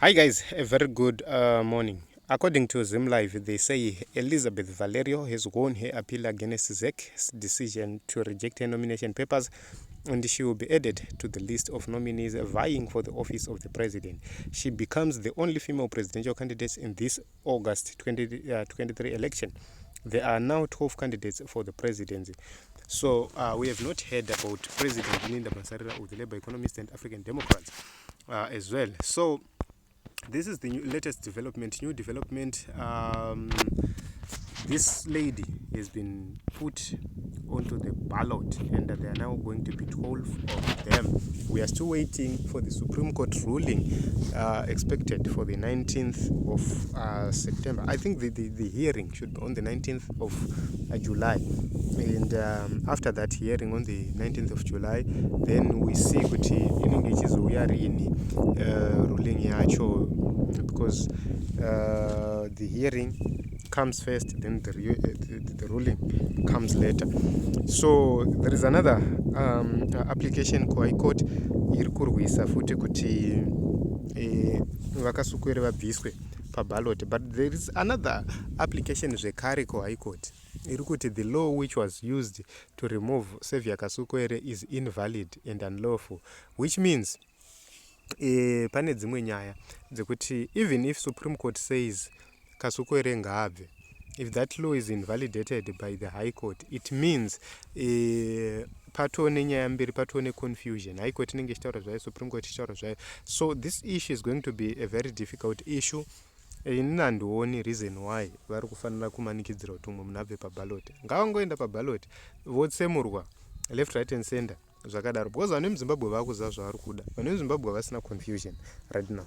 Hi guys, a very good morning. According to Zim Live, they say Elizabeth Valerio has won her appeal against ZEC's decision to reject her nomination papers, and she will be added to the list of nominees vying for the office of the president. She becomes the only female presidential candidate in this August 2023 election. There are now 12 candidates for the presidency. So we have not heard about President Linda Masarira of the Labour Economists and African Democrats as well. So this is the latest development, new development. This lady has been put onto the ballot, and there are now going to be 12 of them. We are still waiting for the Supreme Court ruling expected for the 19th of September. I think the hearing should be on the 19th of July. And after that hearing on the 19th of July, then we see kuti inenge ichizuya rini ruling yacho, because the hearing comes first, then the ruling comes later. So there is another application kwa High Court iri kurwisa futi kuti vakasukwere vabviswe paballot, but there is another application zvekare kwa High Court iri kuti the law which was used to remove Xavier Kasukwere is invalid and unlawful, which means pane dzimwe nyaya dzekuti even if Supreme Court says Kasukwere ngaabve, if that law is invalidated by the High Court, it means patone nyaya mbiri, patone confusion. High Court inenge ichitaura zvayo, Supreme Court ichitaura zvayo. So this issue is going to be a very difficult issue. Inini handioni reason why vari kufanira kumanikidzira kuti umwe munhu abve paballot. Ngavangoenda paballot votsemurwa left, right and center zvakadaro, because vane muZimbabwe vakuziva zvavari kuda. Vane muZimbabwe vasina confusion right now.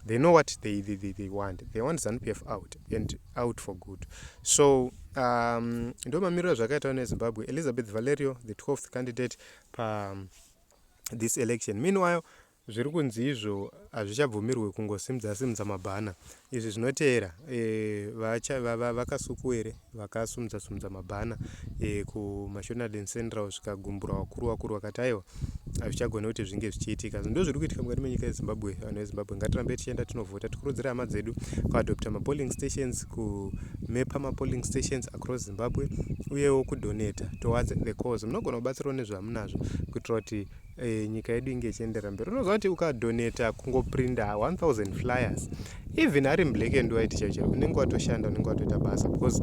They know what they want. They want ZANU-PF out, and out for good. So ndo mamiriro zvakaita neZimbabwe. Elizabeth Valerio, the 12th candidate this election. Meanwhile, zviri kunzi izvo hazvichabvumirwe kungosimudza mabhana. Izvi zvinotevera vakasukwere vakasumudza mabhana kuMashonaland and Central, zvikagumbura vakuru vakati aiwa hazvichagona kuti zvinge zvichiitika. Ndo zviri kuitika mukati menyika yeZimbabwe. Vanhu veZimbabwe ngatirambe tichienda tinovhota, tikurudzira hama dzedu kuadopta mapolling stations, kumepa mapolling stations across Zimbabwe, uyewo kudonata towards the cause. Munogona kubatsirawo nezvamunazvo kuitira kuti nyika yedu inge ichiendera mberi. Unoziva kuti ukadonata kungoprinda 1000 flyers, even ari black and white chaicho, unenge watoshanda, unenge watoita basa, because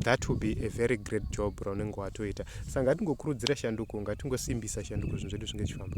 that will be a very great job raunenge watoita. Saka ngatingokurudzira shanduko, ngatingosimbisa shanduko, zvinhu zvedu zvinge zvichifamba.